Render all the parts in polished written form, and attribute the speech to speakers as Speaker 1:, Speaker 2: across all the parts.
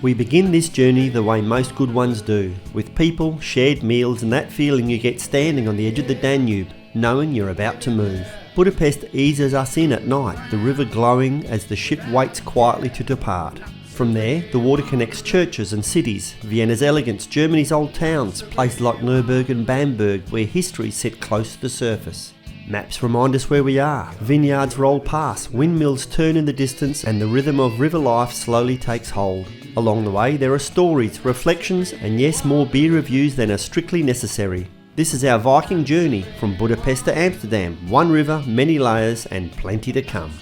Speaker 1: We begin this journey the way most good ones do, with people, shared meals and that feeling you get standing on the edge of the Danube, knowing you're about to move. Budapest eases us in at night, the river glowing as the ship waits quietly to depart. From there, the water connects churches and cities, Vienna's elegance, Germany's old towns, places like Nuremberg and Bamberg where history set close to the surface. Maps remind us where we are, vineyards roll past, windmills turn in the distance and the rhythm of river life slowly takes hold. Along the way there are stories, reflections and yes, more beer reviews than are strictly necessary. This is our Viking journey from Budapest to Amsterdam, one river, many layers and plenty to come.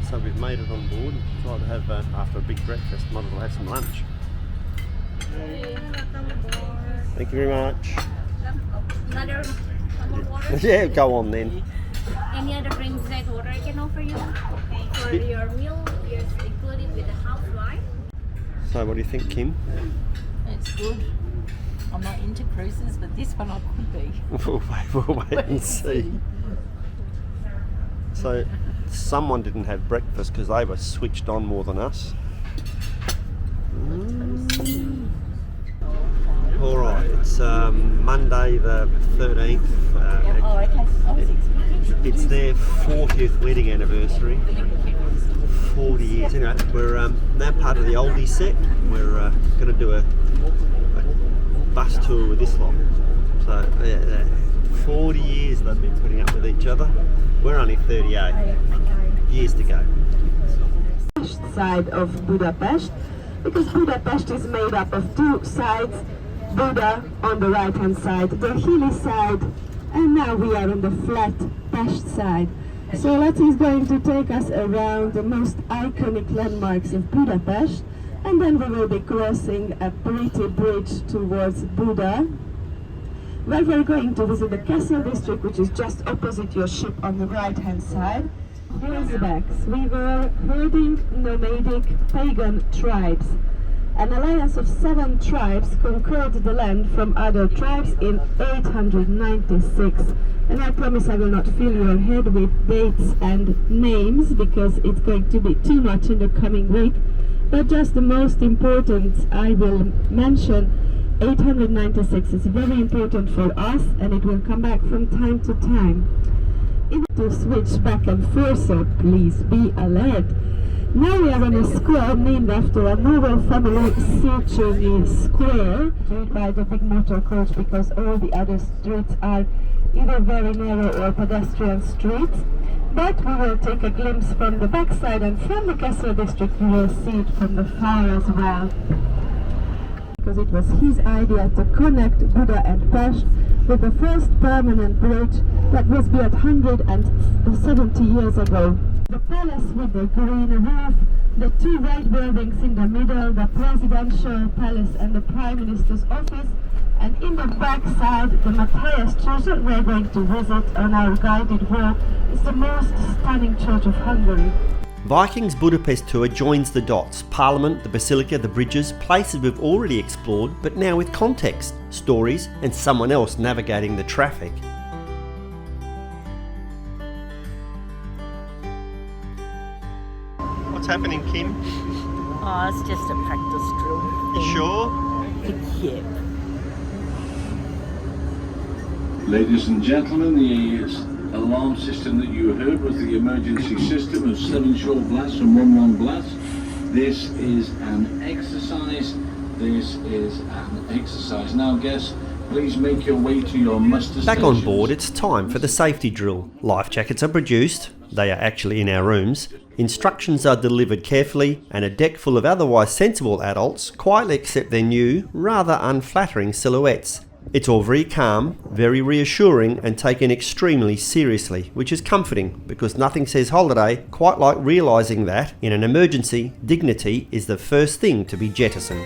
Speaker 1: So we've made it on board, try to have, after a big breakfast, might as well have some lunch. Thank you very much.
Speaker 2: Another water?
Speaker 1: Yeah, go on then.
Speaker 2: Any other drinks besides water I can offer you? For your meal, you're included with the house wine.
Speaker 1: So what do you think, Kim?
Speaker 3: It's good. I'm not into cruises, but this one I could be.
Speaker 1: We'll wait and see. So someone didn't have breakfast because they were switched on more than us. Alright, it's Monday the 13th. It's their 40th wedding anniversary. 40 years. Anyway, we're now part of the oldie set. We're going to do a bus tour with this lot. So, 40 years they've been putting up with each other. We're only 38. Years to go.
Speaker 4: Side of Budapest, because Budapest is made up of two sides. Buda on the right hand side, the hilly side, and now we are on the flat Pest side. So Lottie is going to take us around the most iconic landmarks of Budapest, and then we will be crossing a pretty bridge towards Buda, where we're going to visit the castle district, which is just opposite your ship on the right hand side. Uzbeks, we were herding nomadic pagan tribes. An alliance of 7 tribes conquered the land from other tribes in 896. And I promise I will not fill your head with dates and names because it's going to be too much in the coming week. But just the most important I will mention. 896 is very important for us and it will come back from time to time. To switch back and forth, so please be alert. Now we are on a square named after a noble family searching square by the big motor coach because all the other streets are either very narrow or pedestrian streets. But we will take a glimpse from the backside and from the castle district we will see it from the far as well. Because it was his idea to connect Buda and Pest with the first permanent bridge that was built 170 years ago. The palace with the green roof, the 2 white buildings in the middle, the presidential palace and the prime minister's office, and in the back side the Matthias church that we're going to visit on our guided walk is the most stunning church of Hungary.
Speaker 1: Viking's Budapest tour joins the dots, Parliament, the Basilica, the bridges, places we've already explored, but now with context, stories and someone else navigating the traffic. What's happening, Kim?
Speaker 3: Oh, it's just a practice drill.
Speaker 1: You sure?
Speaker 3: Yep.
Speaker 5: Ladies and gentlemen, the alarm system that you heard was the emergency system of 7 short blasts and 1 long blast. This is an exercise. Now guests, please make your way to your muster
Speaker 1: Back
Speaker 5: stations.
Speaker 1: on board, it's time for the safety drill. Life jackets are produced. They are actually in our rooms. Instructions are delivered carefully, and a deck full of otherwise sensible adults quietly accept their new, rather unflattering silhouettes. It's all very calm, very reassuring, and taken extremely seriously, which is comforting because nothing says holiday quite like realising that, in an emergency, dignity is the first thing to be jettisoned.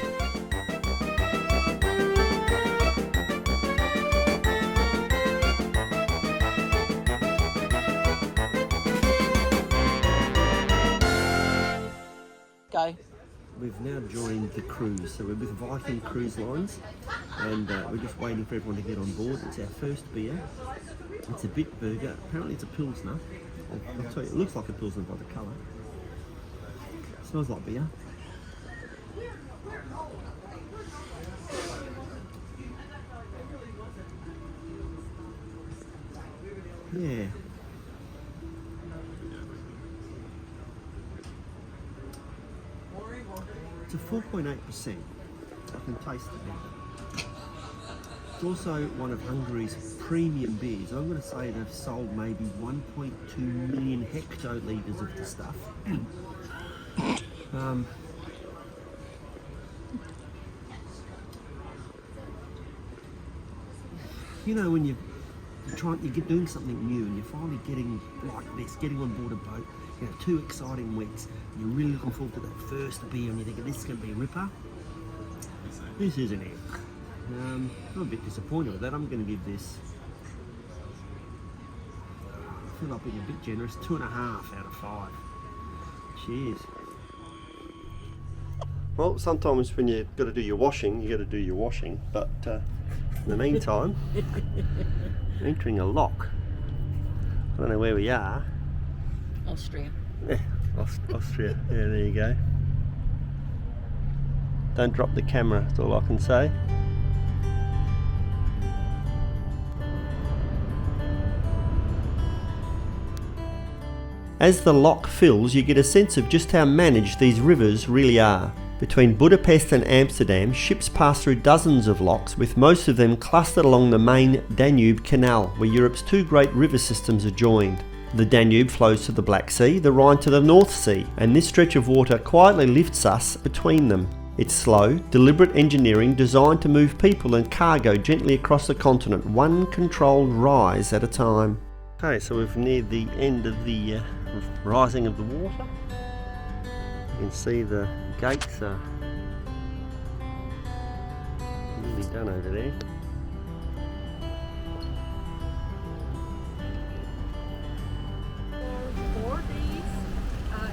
Speaker 3: Go.
Speaker 1: We've now joined the cruise, so we're with Viking Cruise Lines, and we're just waiting for everyone to get on board. It's our first beer. It's a Bitburger. Apparently it's a Pilsner. I'll tell you, it looks like a Pilsner by the colour. Smells like beer. Yeah. It's a 4.8%. I can taste it. It's also one of Hungary's premium beers. I'm going to say they've sold maybe 1.2 million hectolitres of the stuff. You know, when you're doing something new and you're finally getting like this, getting on board a boat, you know, 2 exciting weeks, you're really looking forward to that first beer and you're thinking this is going to be a ripper. This isn't it. I'm a bit disappointed with that. I'm going to give this, I feel like being a bit generous, 2.5 out of 5. Cheers. Well, sometimes when you've got to do your washing, you've got to do your washing, but in the meantime, we're entering a lock. I don't know where we are.
Speaker 3: Austria.
Speaker 1: Yeah, Austria. Yeah, there you go. Don't drop the camera, that's all I can say. As the lock fills, you get a sense of just how managed these rivers really are. Between Budapest and Amsterdam, ships pass through dozens of locks, with most of them clustered along the main Danube Canal, where Europe's 2 great river systems are joined. The Danube flows to the Black Sea, the Rhine to the North Sea, and this stretch of water quietly lifts us between them. It's slow, deliberate engineering designed to move people and cargo gently across the continent, one controlled rise at a time. Okay, so we've neared the end of the rising of the water. You can see the gates are nearly done over there.
Speaker 4: For 4 days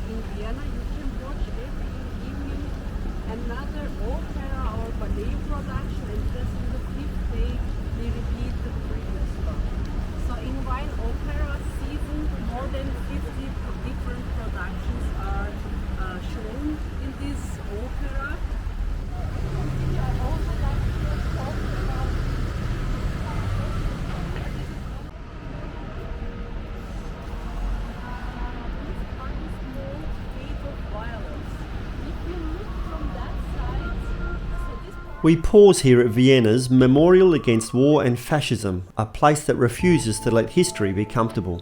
Speaker 4: in Vienna, you can watch every evening another opera or ballet production, and just on the 5th day we repeat the previous one. So in wine opera season, more than 50 different productions are shown in this opera.
Speaker 1: We pause here at Vienna's Memorial Against War and Fascism, a place that refuses to let history be comfortable.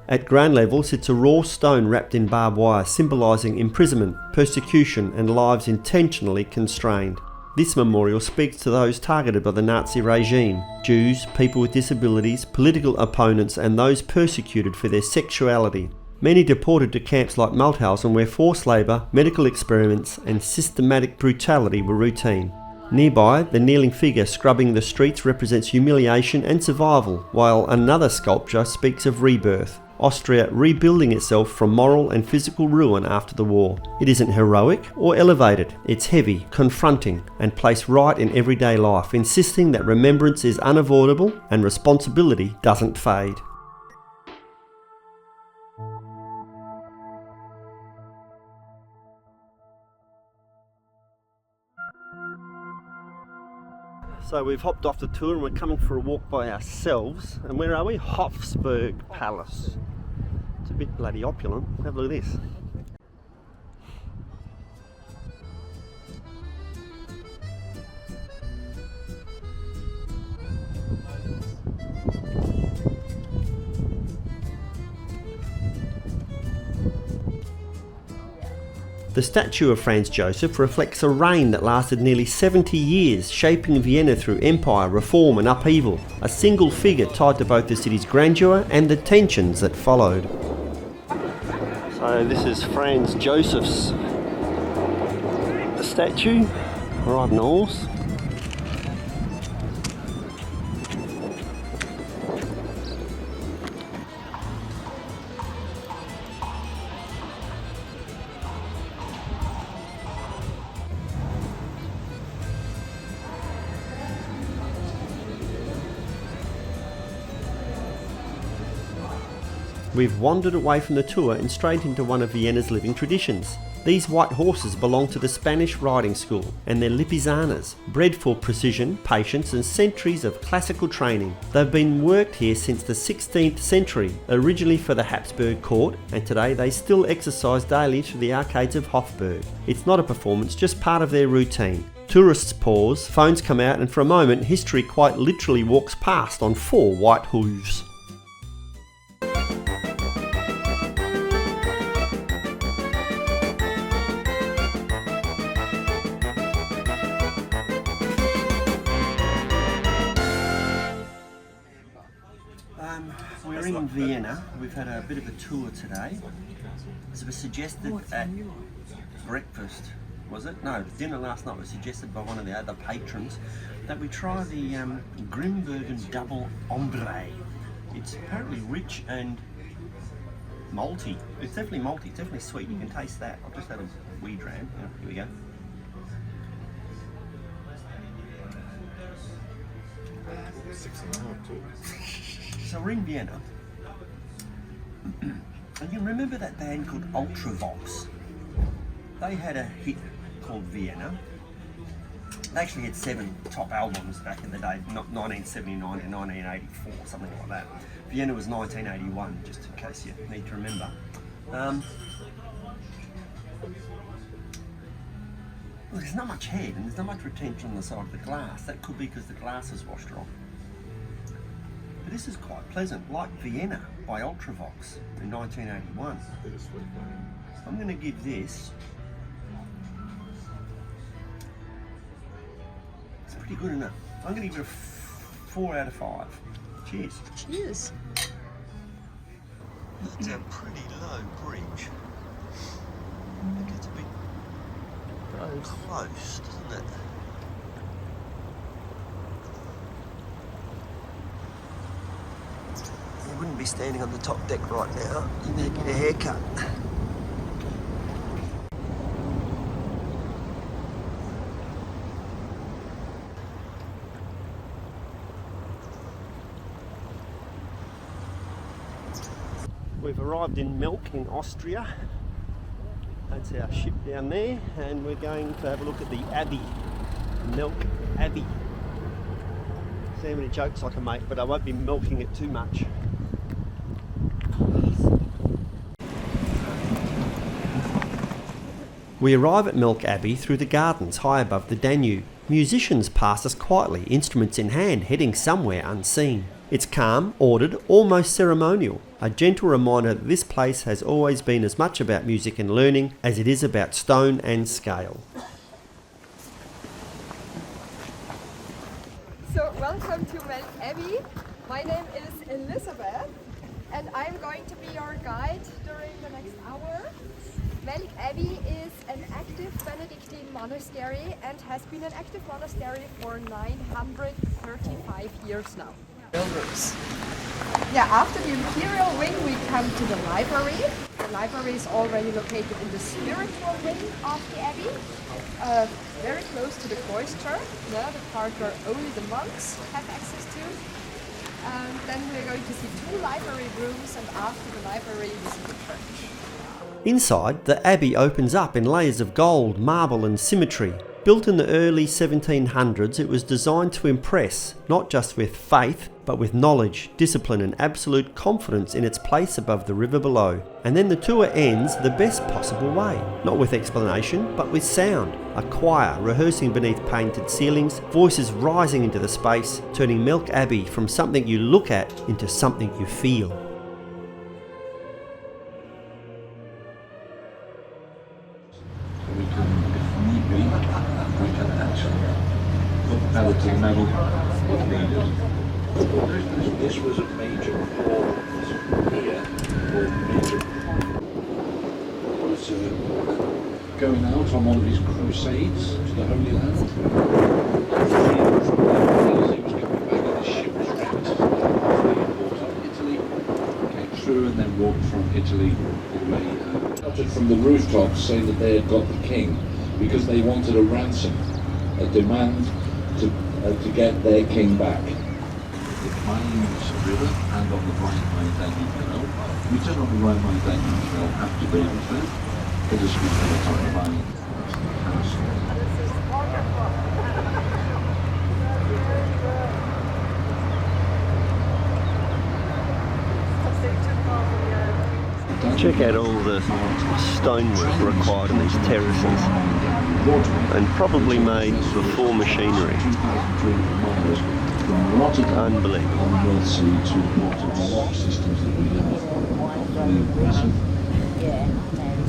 Speaker 1: At ground level sits a raw stone wrapped in barbed wire, symbolising imprisonment, persecution and lives intentionally constrained. This memorial speaks to those targeted by the Nazi regime: Jews, people with disabilities, political opponents and those persecuted for their sexuality. Many deported to camps like Mauthausen, where forced labour, medical experiments and systematic brutality were routine. Nearby, the kneeling figure scrubbing the streets represents humiliation and survival, while another sculpture speaks of rebirth. Austria rebuilding itself from moral and physical ruin after the war. It isn't heroic or elevated, it's heavy, confronting, and placed right in everyday life, insisting that remembrance is unavoidable and responsibility doesn't fade. So we've hopped off the tour and we're coming for a walk by ourselves. And where are we? Hofsburg Palace. It's a bit bloody opulent. Have a look at this. The statue of Franz Joseph reflects a reign that lasted nearly 70 years, shaping Vienna through empire, reform and upheaval, a single figure tied to both the city's grandeur and the tensions that followed. So this is Franz Joseph's statue, riding a horse. We've wandered away from the tour and straight into one of Vienna's living traditions. These white horses belong to the Spanish riding school, and they're Lipizzaners, bred for precision, patience and centuries of classical training. They've been worked here since the 16th century, originally for the Habsburg court, and today they still exercise daily through the arcades of Hofburg. It's not a performance, just part of their routine. Tourists pause, phones come out, and for a moment history quite literally walks past on 4 white hooves. We're in Vienna. We've had a bit of a tour today. As it was suggested at breakfast, was it? No, dinner last night was suggested by one of the other patrons that we try the Grimbergen double ombre. It's apparently rich and malty. It's definitely malty, it's definitely sweet. You can taste that. I've just had a wee dram. Here we go. So we're in Vienna, and you remember that band called Ultravox? They had a hit called Vienna. They actually had 7 top albums back in the day, 1979 to 1984, something like that. Vienna was 1981, just in case you need to remember. Well, there's not much head and there's not much retention on the side of the glass. That could be because the glass is washed off. But this is quite pleasant, like Vienna by Ultravox in 1981. I'm going to give this, it's pretty good enough. I'm going to give it a 4 out of 5. Cheers.
Speaker 3: Cheers.
Speaker 1: That's a pretty low bridge. It gets a bit close, doesn't it? You wouldn't be standing on the top deck right now. You need to get a haircut. We've arrived in Melk in Austria. That's our ship down there, and we're going to have a look at the Abbey, Melk Abbey. See how many jokes I can make, but I won't be milking it too much. We arrive at Melk Abbey through the gardens high above the Danube. Musicians pass us quietly, instruments in hand, heading somewhere unseen. It's calm, ordered, almost ceremonial. A gentle reminder that this place has always been as much about music and learning as it is about stone and scale.
Speaker 6: So welcome to Melk Abbey. My name is Elizabeth and I'm going to be your guide during the next hour. Melk Abbey is an active Benedictine monastery and has been an active monastery for 935 years now. Yeah, after the imperial wing we come to the library. The library is already located in the spiritual wing of the abbey, very close to the cloister, the part where only the monks have access to. Then we're going to see 2 library rooms, and after the library we see the church.
Speaker 1: Inside, the abbey opens up in layers of gold, marble and symmetry. Built in the early 1700s, it was designed to impress, not just with faith, but with knowledge, discipline and absolute confidence in its place above the river below. And then the tour ends the best possible way. Not with explanation, but with sound. A choir rehearsing beneath painted ceilings, voices rising into the space, turning Melk Abbey from something you look at into something you feel.
Speaker 5: Pedal to the metal if needed. This was a major port here, or major was going out on one of his crusades to the Holy Land. As he was coming back, and his ship was wrecked. He brought up Italy, came through, and then walked from Italy all the way. Shouted from the rooftops saying that they had got the king because they wanted a ransom, a demand to get their king back. The Mainz River and on the Rhine-Danube Canal. We turn on the Rhine-Danube Canal after Babelsberg. It is good to on the Rhine
Speaker 1: Check out all the stonework required in these terraces, and probably made before machinery. Unbelievable.
Speaker 7: So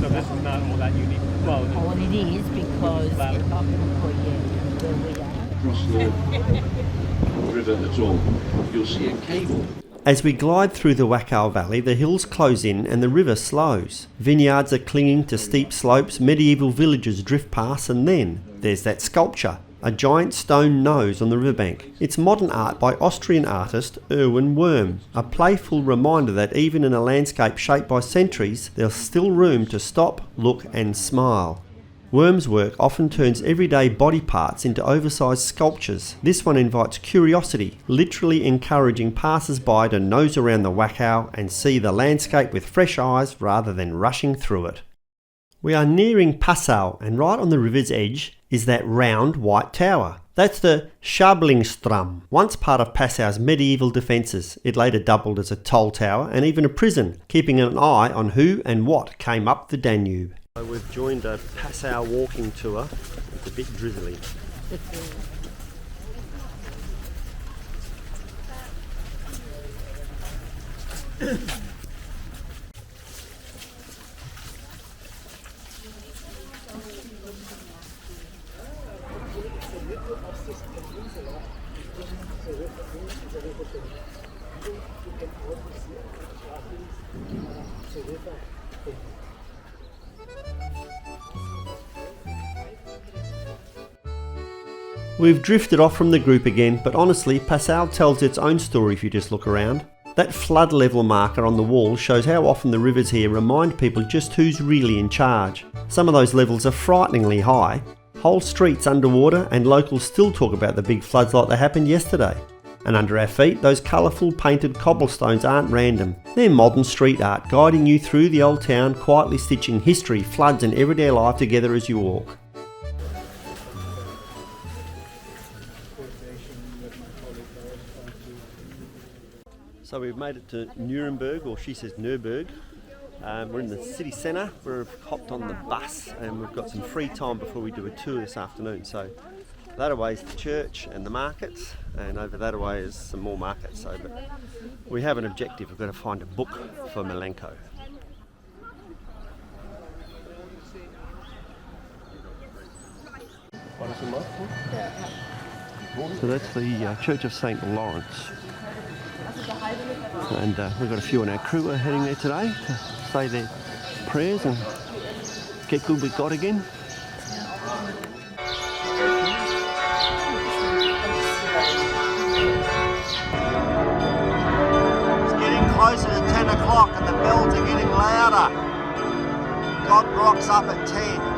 Speaker 7: this is not all that unique. Well,
Speaker 3: it is because they're not going to put you where we are.
Speaker 5: Across the river at all, you'll see a cable.
Speaker 1: As we glide through the Wachau Valley, the hills close in and the river slows. Vineyards are clinging to steep slopes, medieval villages drift past, and then there's that sculpture, a giant stone nose on the riverbank. It's modern art by Austrian artist Erwin Wurm, a playful reminder that even in a landscape shaped by centuries, there's still room to stop, look and smile. Wurm's work often turns everyday body parts into oversized sculptures. This one invites curiosity, literally encouraging passers-by to nose around the Wachau and see the landscape with fresh eyes rather than rushing through it. We are nearing Passau, and right on the river's edge is that round white tower. That's the Schablingstram, once part of Passau's medieval defences. It later doubled as a toll tower and even a prison, keeping an eye on who and what came up the Danube. So we've joined a Passau walking tour. It's a bit drizzly. We've drifted off from the group again, but honestly, Passau tells its own story if you just look around. That flood level marker on the wall shows how often the rivers here remind people just who's really in charge. Some of those levels are frighteningly high, whole streets underwater, and locals still talk about the big floods like they happened yesterday. And under our feet, those colourful painted cobblestones aren't random. They're modern street art, guiding you through the old town, quietly stitching history, floods and everyday life together as you walk. So we've made it to Nuremberg, or she says Nuremberg. We're in the city centre. We've hopped on the bus and we've got some free time before we do a tour this afternoon. So that away is the church and the markets, and over that away is some more markets. So but we have an objective. We've got to find a book for Milenko. So that's the Church of St. Lawrence. And we've got a few on our crew who are heading there today to say their prayers and get good with God again. It's getting closer to 10 o'clock and the bells are getting louder. God rocks up at 10.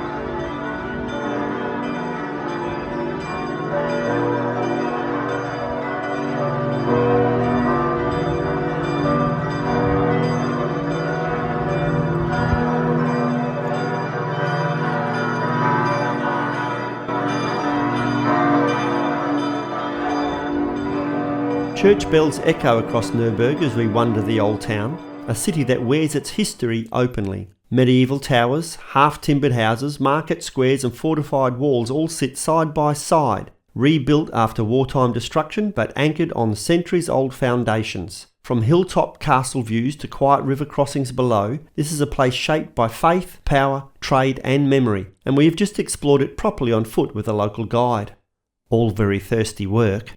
Speaker 1: Church bells echo across Nuremberg as we wander the old town, a city that wears its history openly. Medieval towers, half-timbered houses, market squares and fortified walls all sit side by side, rebuilt after wartime destruction but anchored on centuries-old foundations. From hilltop castle views to quiet river crossings below, this is a place shaped by faith, power, trade and memory, and we have just explored it properly on foot with a local guide. All very thirsty work.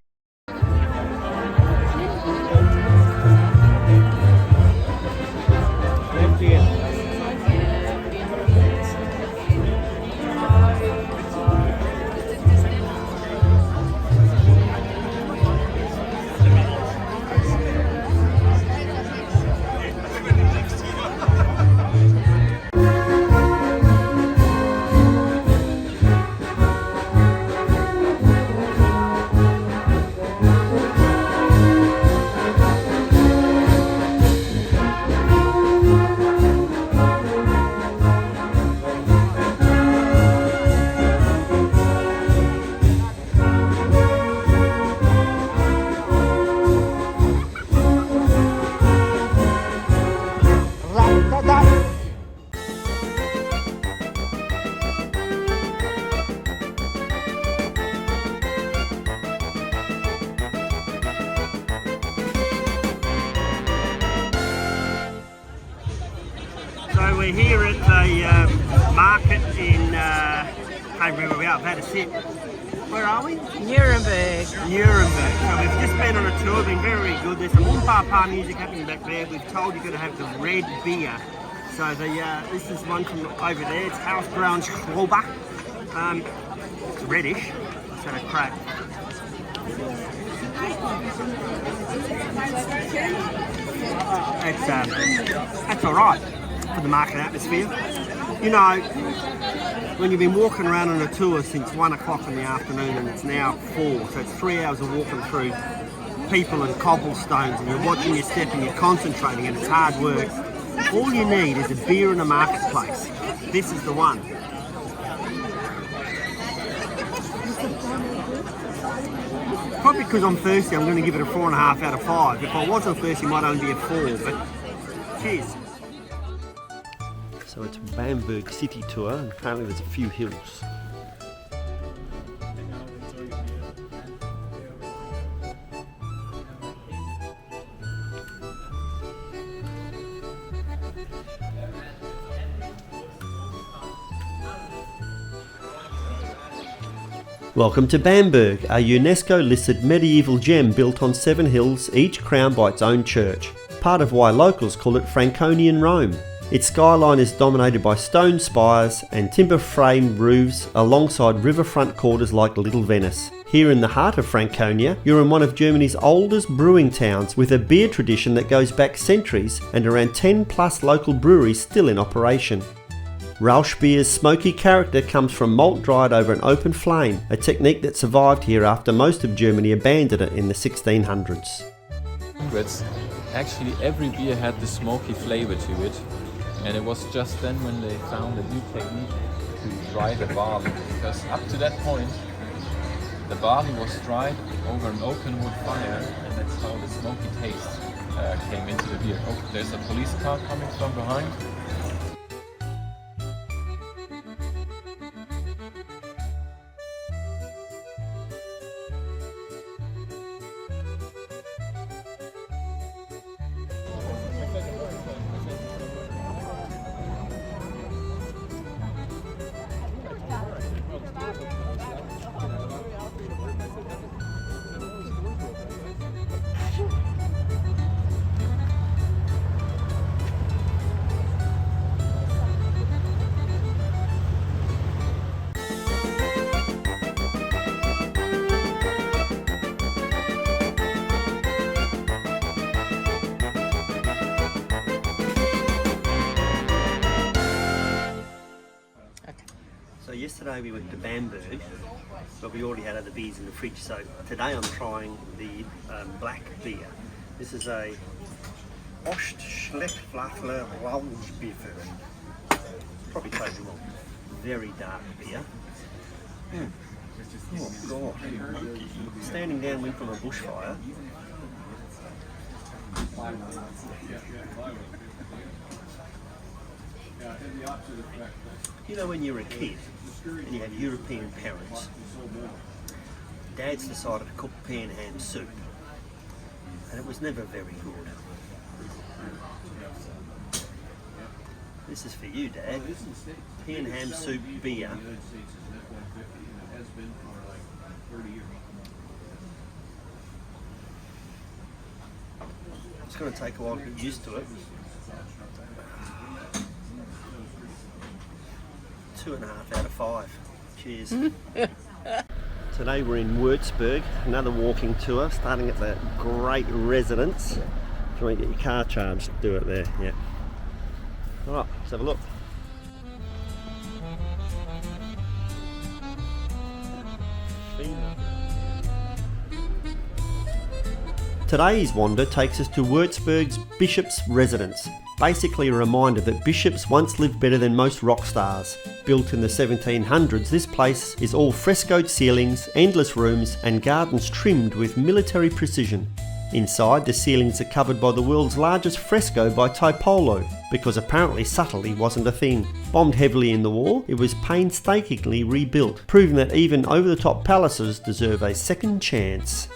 Speaker 1: we're here at the market in, can't remember where we are, I've had a sip. Where are we?
Speaker 3: Nuremberg.
Speaker 1: Nuremberg. So we've just been on a tour, been very, very good. There's some umpa music happening back there. We've told you've got to have the red beer. So this is one from over there. It's house-grown Schrober. It's reddish. Let's have a crack. That's all right for the market atmosphere. You know, when you've been walking around on a tour since 1 o'clock in the afternoon and it's now 4, so it's 3 hours of walking through people and cobblestones, and you're watching your step and you're concentrating, and it's hard work. All you need is a beer in a marketplace. This is the one. Probably because I'm thirsty, I'm going to give it a 4.5 out of 5. If I wasn't thirsty, it might only be a 4, but cheers. So it's Bamberg city tour, and apparently there's a few hills. Welcome to Bamberg, a UNESCO-listed medieval gem built on 7 hills, each crowned by its own church. Part of why locals call it Franconian Rome. Its skyline is dominated by stone spires and timber-framed roofs alongside riverfront quarters like Little Venice. Here in the heart of Franconia, you're in one of Germany's oldest brewing towns with a beer tradition that goes back centuries and around 10 plus local breweries still in operation. Rausch beer's smoky character comes from malt dried over an open flame, a technique that survived here after most of Germany abandoned it in the 1600s.
Speaker 8: Actually, every beer had the smoky flavor to it, and it was just then when they found a new technique to dry the barley, because up to that point the barley was dried over an open wood fire, and that's how the smoky taste came into the beer. Oh, there's a police car coming from behind.
Speaker 1: So yesterday we went to Bamberg, but we already had other beers in the fridge. So today I'm trying the black beer. This is a Ostschlechtflachler Rauschbiffer. Probably told you wrong. Very dark beer. Oh God. Standing downwind from a bushfire. You know, when you're a kid and you have European parents, Dad's decided to cook pan ham soup, and it was never very good. This is for you, Dad. Pan ham soup beer. It's going to take a while to get used to it. 2.5 out of 5. Cheers. Today we're in Würzburg, another walking tour, starting at the Great Residence. If you want to get your car charged, do it there, yeah. Alright, let's have a look. Today's wander takes us to Würzburg's Bishop's Residence. Basically a reminder that bishops once lived better than most rock stars. Built in the 1700s, this place is all frescoed ceilings, endless rooms and gardens trimmed with military precision. Inside, the ceilings are covered by the world's largest fresco by Tiepolo, because apparently subtlety wasn't a thing. Bombed heavily in the war, it was painstakingly rebuilt, proving that even over-the-top palaces deserve a second chance.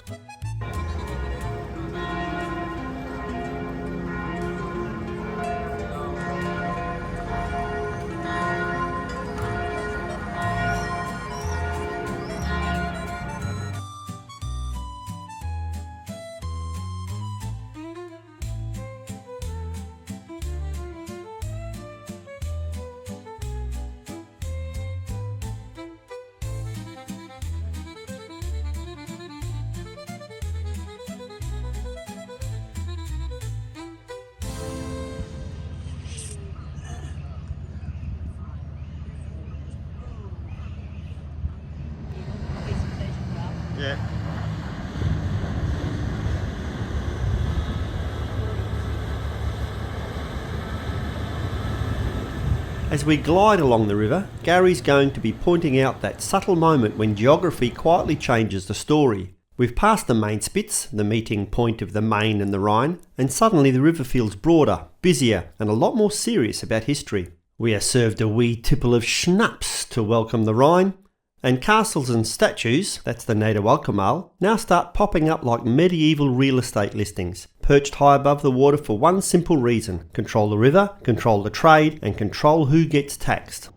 Speaker 1: As we glide along the river, Gary's going to be pointing out that subtle moment when geography quietly changes the story. We've passed the main Spitz, the meeting point of the Main and the Rhine, and suddenly the river feels broader, busier, and a lot more serious about history. We are served a wee tipple of schnapps to welcome the Rhine, and castles and statues, that's the Nederwalkemal, now start popping up like medieval real estate listings, perched high above the water for one simple reason: control the river, control the trade, and control who gets taxed.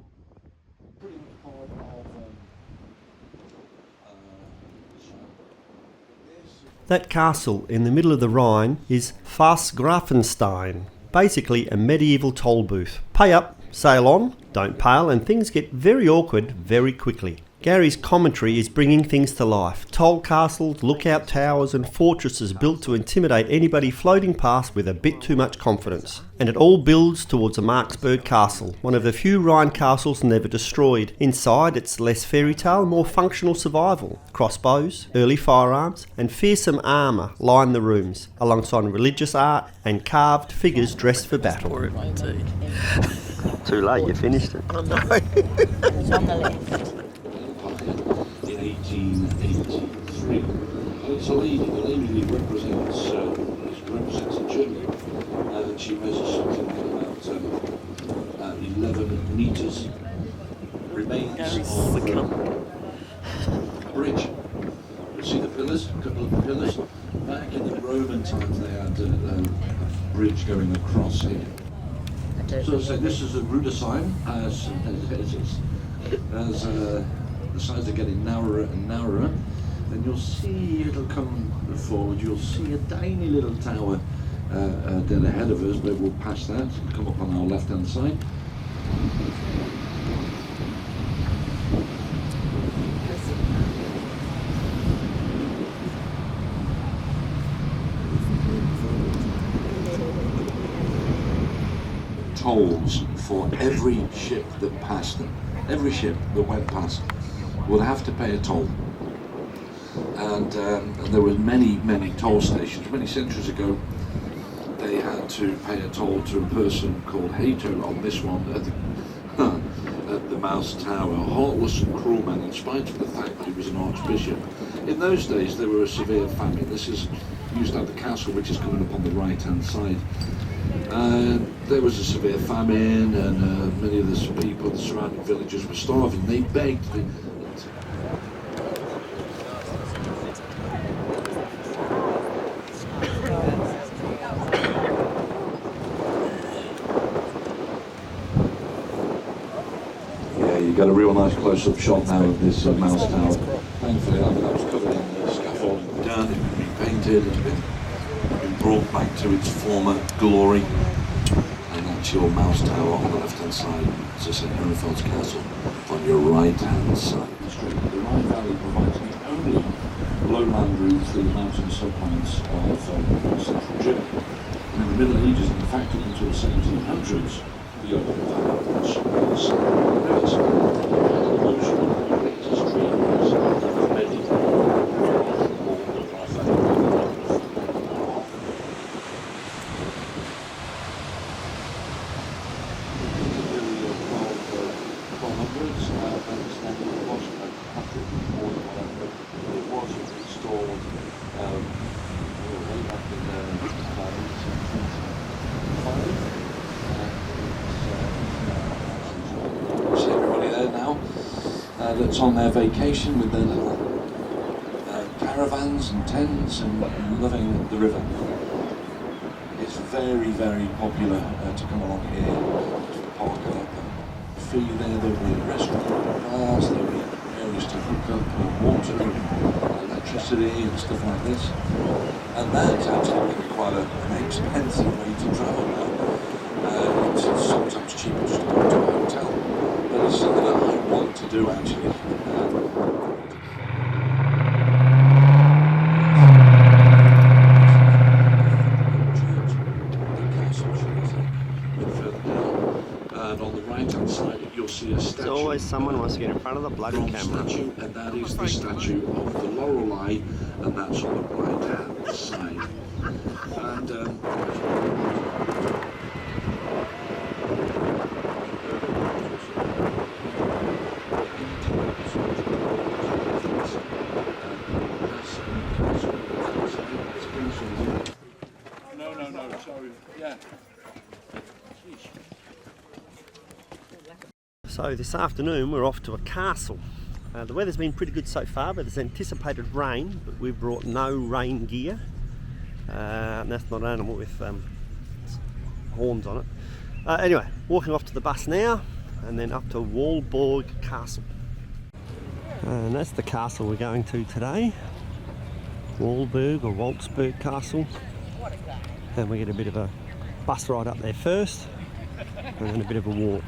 Speaker 1: That castle in the middle of the Rhine is Pfalzgrafenstein, basically a medieval toll booth. Pay up, sail on, don't pale, and things get very awkward very quickly. Gary's commentary is bringing things to life. Toll castles, lookout towers and fortresses built to intimidate anybody floating past with a bit too much confidence. And it all builds towards a Marksburg Castle, one of the few Rhine castles never destroyed. Inside, it's less fairy tale, more functional survival. Crossbows, early firearms and fearsome armour line the rooms, alongside religious art and carved figures dressed for battle. Too late, you finished it.
Speaker 3: Oh no. It's on the left.
Speaker 5: In 1883. It's a lady. The lady represents Germany. She measures something like about 11 metres. Remains of a bridge. You see the pillars, a couple of pillars. Back in the Roman times they had a bridge going across here. So this is a Rudersign as the sides are getting narrower and narrower, then you'll see it'll come forward, you'll see a tiny little tower dead ahead of us, but we'll pass that and come up on our left hand side. Tolls for every ship that passed them. Every ship that went past would have to pay a toll. And there were many toll stations. Many centuries ago, they had to pay a toll to a person called Hater on this one at the Mouse Tower. A heartless and cruel man, in spite of the fact that he was an archbishop. In those days, there were a severe famine. This is used at the castle, which is coming up on the right-hand side. There was a severe famine, and many of the people, the surrounding villagers, were starving. They begged. Yeah, you got a real nice close-up shot now of this Mouse Tower. Thankfully, that was covered in scaffolding. Done, it's been repainted, it's been brought back to its former glory. And that's your Mouse Tower on the left-hand side. As I said, Nuremberg Castle on your right-hand side. The Rhine Valley provides the only lowland route through the mountain sublands of central Germany. And in the Middle Ages, in fact, up until the 1700s, the open valley was rivers. That's on their vacation with their little caravans and tents and loving the river. It's very popular to come along here, to park up and feel there. There'll be a restaurant, bars, there'll be areas to hook up water and electricity and stuff like this. And that's actually quite an expensive way to travel now. It's sometimes cheaper to go to a hotel, but it's something that I want to do actually. And on the right hand side you'll see a statue.
Speaker 1: There's always someone wants to get in front of the bloody camera.
Speaker 5: Statue, and that is the statue of the Lorelei, and that's on the right hand side. And
Speaker 1: So this afternoon we're off to a castle. The weather's been pretty good so far, but there's anticipated rain, but we've brought no rain gear. And that's not an animal with horns on it. Anyway, walking off to the bus now, and then up to Wartburg Castle. And that's the castle we're going to today. Wartburg or Wolfsburg Castle. And we get a bit of a bus ride up there first, and then a bit of a walk.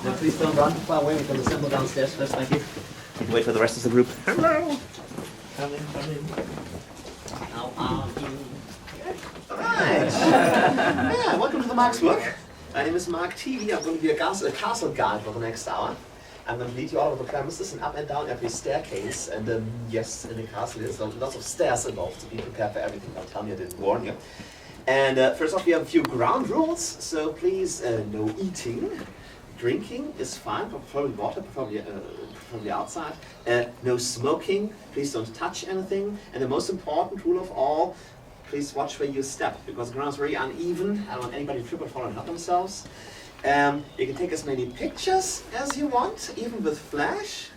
Speaker 9: Now please don't run far away, we can assemble downstairs first, thank you. You can wait for the rest of the group. Hello! Come in. How are you? Alright! Yeah, welcome to the Marksburg. My name is Mark T. I'm going to be a castle guide for the next hour. I'm going to lead you all over the premises and up and down every staircase. And yes, in the castle there's lots of stairs involved, to be prepared for everything. Don't tell me I didn't warn you. And first off, we have a few ground rules. So please, no eating. Drinking is fine, preferably water, preferably outside. No smoking. Please don't touch anything. And the most important rule of all, please watch where you step, because the ground is very uneven. I don't want anybody to trip or fall and hurt themselves. You can take as many pictures as you want, even with flash.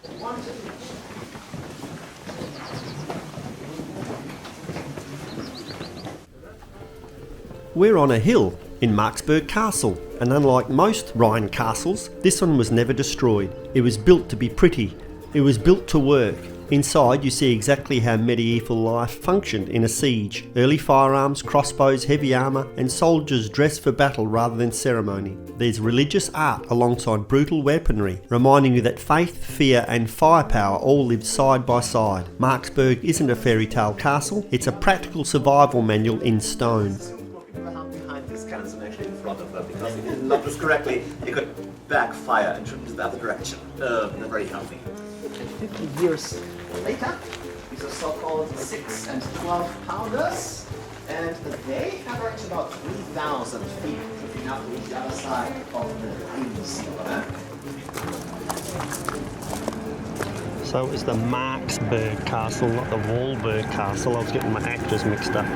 Speaker 1: We're on a hill in Marksburg Castle, and unlike most Rhine castles, this one was never destroyed. It was built to be pretty. It was built to work. Inside you see exactly how medieval life functioned in a siege. Early firearms, crossbows, heavy armour, and soldiers dressed for battle rather than ceremony. There's religious art alongside brutal weaponry, reminding you that faith, fear and firepower all lived side by side. Marksburg isn't a fairy tale castle, it's a practical survival manual in stone.
Speaker 9: Behind these cannons and actually in front of them, because if you didn't lock this correctly, it could backfire and shoot into the other direction. Not very healthy. And 50 years later, these are so-called 6 and 12 pounders, and they average about 3,000 feet, looking up to the other side of the Rhine Valley.
Speaker 1: So it was the Marksburg Castle, not the Wartburg Castle. I was getting my actors mixed up.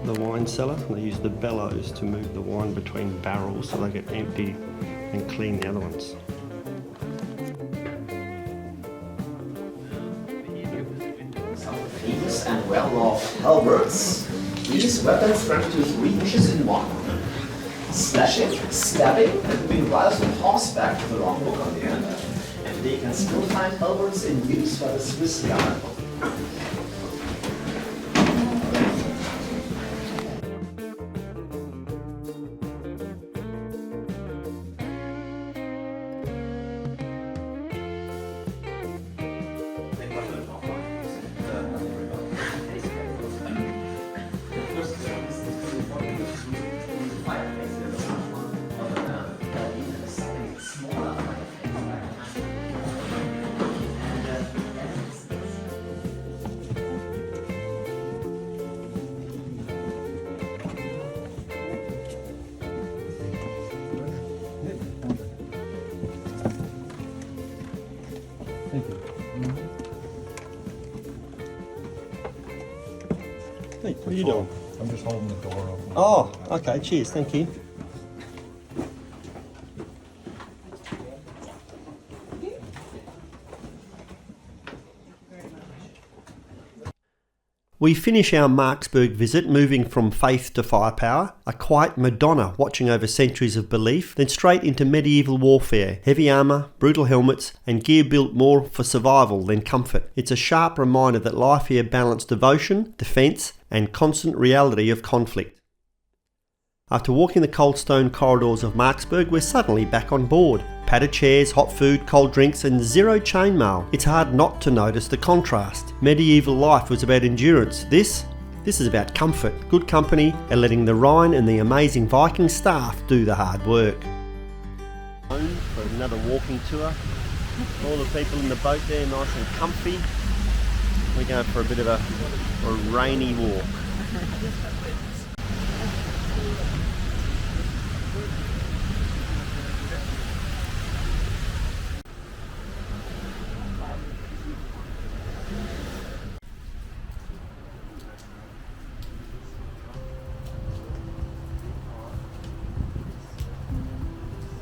Speaker 1: The wine cellar, they use the bellows to move the wine between barrels so they get empty and clean the other ones.
Speaker 9: Some famous and well-loved halberds. These weapons run to 3 dishes in one. Slashing, stabbing, and moving riders on horseback with a long hook on the end. And today you can still find halberds in use by the Swiss Guard.
Speaker 1: Hey, what are you doing?
Speaker 10: I'm just holding the door open.
Speaker 1: Oh, okay, cheers, thank you. We finish our Marksburg visit moving from faith to firepower, a quiet Madonna watching over centuries of belief, then straight into medieval warfare, heavy armour, brutal helmets and gear built more for survival than comfort. It's a sharp reminder that life here balanced devotion, defence and constant reality of conflict. After walking the cold stone corridors of Marksburg, we're suddenly back on board. Padded chairs, hot food, cold drinks and zero chainmail. It's hard not to notice the contrast. Medieval life was about endurance. This This is about comfort, good company, and letting the Rhine and the amazing Viking staff do the hard work. For another walking tour. All the people in the boat there nice and comfy. We're going for a bit of a rainy walk.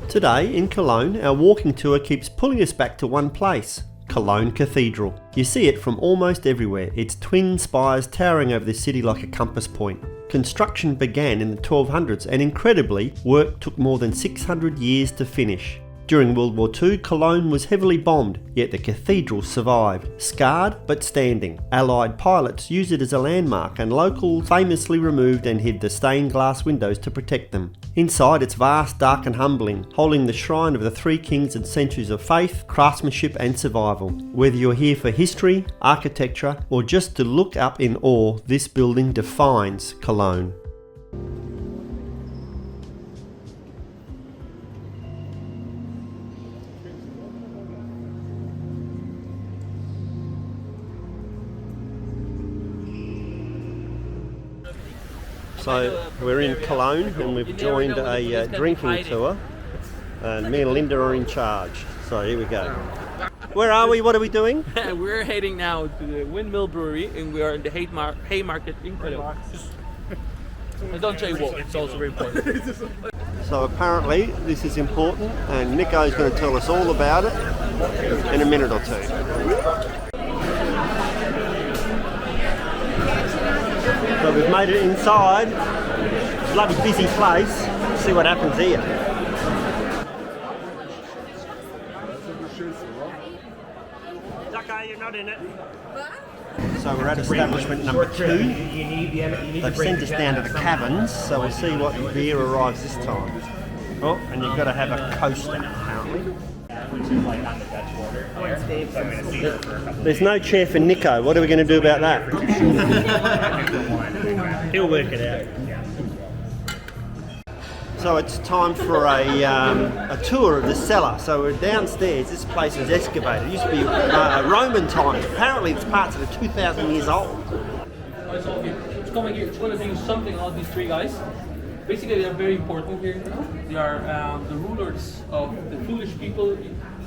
Speaker 1: Today in Cologne, our walking tour keeps pulling us back to one place, Cologne Cathedral. You see it from almost everywhere, its twin spires towering over the city like a compass point. Construction began in the 1200s and incredibly, work took more than 600 years to finish. During World War II, Cologne was heavily bombed, yet the cathedral survived, scarred but standing. Allied pilots used it as a landmark and locals famously removed and hid the stained glass windows to protect them. Inside, it's vast, dark and humbling, holding the shrine of the three kings and centuries of faith, craftsmanship and survival. Whether you're here for history, architecture or just to look up in awe, this building defines Cologne. So we're in Cologne and we've joined a drinking tour and me and Linda are in charge. So here we go. Where are we? What are we doing?
Speaker 7: We're heading now to the Windmill Brewery and we are in the Haymarket in Cologne. And don't say what, it's also very important.
Speaker 1: So apparently this is important and Nico's going to tell us all about it in a minute or two. So we've made it inside, bloody busy place. Let's see what happens here. It's okay, you're not in it. So we're at establishment number 2. They've sent us down to the caverns, so we'll see what beer arrives this time. Oh, and you've got to have a coaster apparently. There's no chair for Nico. What are we going to do about that? He'll work it out. So it's time for a tour of the cellar. So we're downstairs. This place was excavated. It used to be Roman times. Apparently it's parts of it 2,000 years old.
Speaker 7: It's coming here. It's going to do something about these three guys. Basically, they're very important here. They are the rulers of the foolish people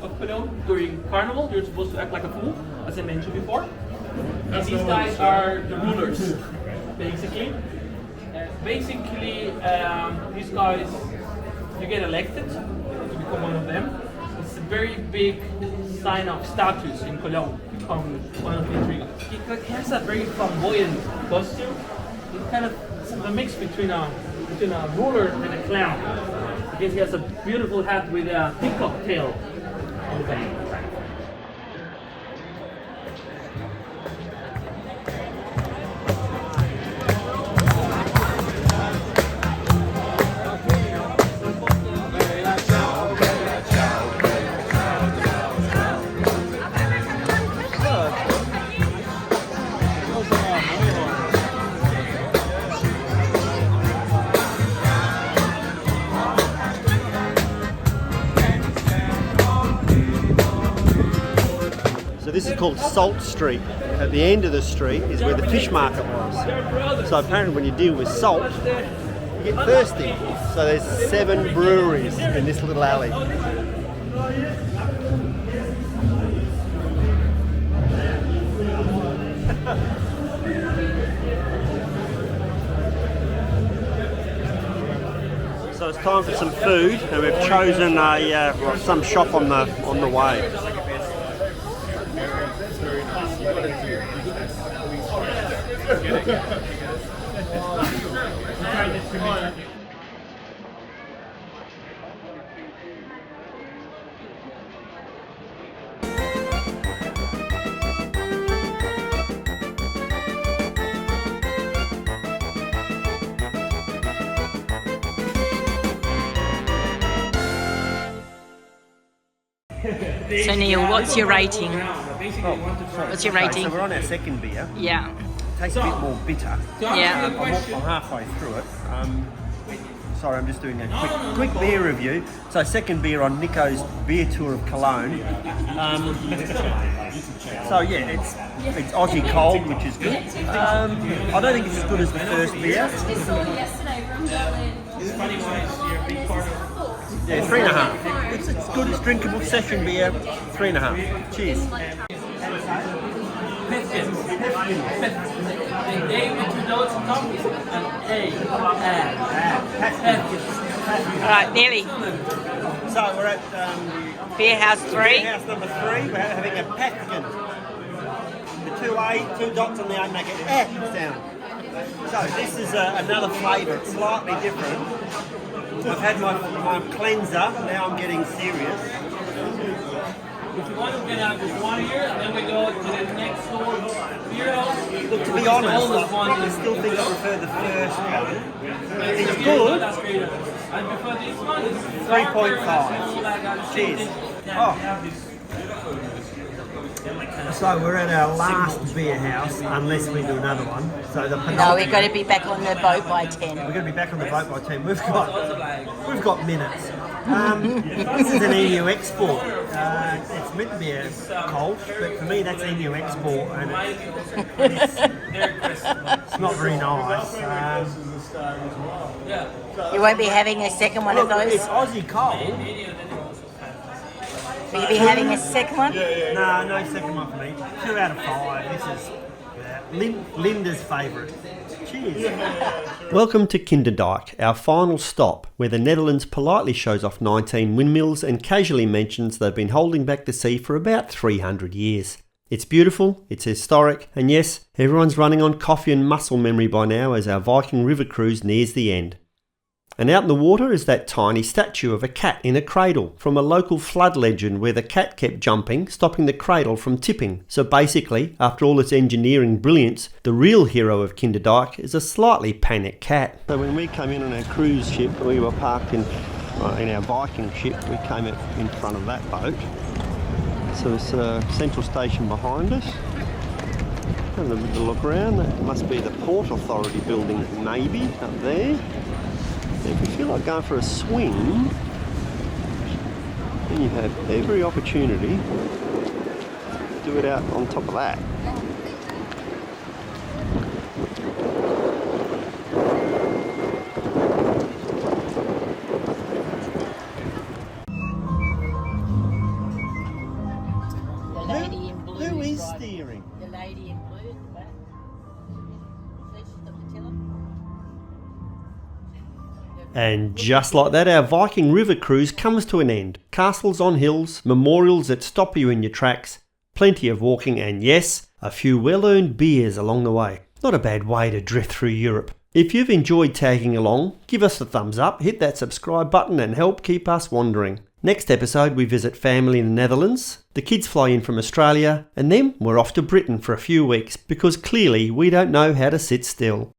Speaker 7: of Cologne. During Carnival, you're supposed to act like a fool, as I mentioned before. And these guys are the rulers, basically. These guys, you get elected to become one of them. It's a very big sign of status in Cologne, become one of the three guys. He has a very flamboyant costume. It's kind of a mix between a ruler and a clown. Because he has a beautiful hat with a peacock tail on the back.
Speaker 1: So this is called Salt Street. At the end of the street is where the fish market was. So apparently when you deal with salt, you get thirsty. So there's 7 breweries in this little alley. So it's time for some food, and we've chosen some shop on the way.
Speaker 3: So Neil, what's your rating? What's your rating?
Speaker 1: So we're on our second beer.
Speaker 3: Yeah.
Speaker 1: tastes a bit more bitter.
Speaker 3: Yeah.
Speaker 1: I'm halfway through it. Sorry, I'm just doing a quick beer review. So second beer on Nico's beer tour of Cologne. So yeah, it's Aussie cold, which is good. I don't think it's as good as the first beer.
Speaker 2: Yesterday from Berlin.
Speaker 1: Yeah, 3.5. It's good, it's drinkable session beer, 3.5. Cheers.
Speaker 7: A with two dots on top, and
Speaker 3: Right, nearly.
Speaker 1: So we're at
Speaker 3: Beer House 3.
Speaker 1: beer house number 3. We're having a Päffchen. The two dots on the end make an sound. So this is another flavour. It's slightly different. I've had my cleanser. Now I'm getting serious.
Speaker 7: if you want to get out this one here, then we go to the next door beer house.
Speaker 1: Look, to be honest, I probably still think I prefer the first one. It's good.
Speaker 7: That's great. And before this one, it's
Speaker 1: 3.5. Cheers. Oh. So we're at our last beer house, unless we do another one. So the
Speaker 3: No, we've got to be back on the boat by 10.
Speaker 1: We're going to be back on the boat by 10. We've got minutes. This is an EU export. It's meant to be a cold, but for me that's EU export, and it's not very nice.
Speaker 3: You won't be having a second one of those?
Speaker 1: It's Aussie cold.
Speaker 3: Will you be having a second one?
Speaker 1: No, no second one for me. 2 out of 5. This is Linda's favourite. Cheers. Welcome to Kinderdijk, our final stop, where the Netherlands politely shows off 19 windmills and casually mentions they've been holding back the sea for about 300 years. It's beautiful, it's historic, and yes, everyone's running on coffee and muscle memory by now as our Viking River Cruise nears the end. And out in the water is that tiny statue of a cat in a cradle from a local flood legend where the cat kept jumping, stopping the cradle from tipping. So basically, after all its engineering brilliance, the real hero of Kinderdijk is a slightly panicked cat. So when we came in on our cruise ship, we were parked in our Viking ship. We came in front of that boat. So it's a central station behind us. Have a little look around. That must be the Port Authority building, maybe, up there. If you feel like going for a swing, then you have every opportunity to do it out on top of that.
Speaker 3: The lady in blue.
Speaker 1: Who is steering?
Speaker 3: The lady in blue at the back. She's got the tiller.
Speaker 1: And just like that, our Viking River Cruise comes to an end. Castles on hills, memorials that stop you in your tracks, plenty of walking, and yes, a few well-earned beers along the way. Not a bad way to drift through Europe. If you've enjoyed tagging along, give us a thumbs up, hit that subscribe button and help keep us wandering. Next episode we visit family in the Netherlands, the kids fly in from Australia, and then we're off to Britain for a few weeks because clearly we don't know how to sit still.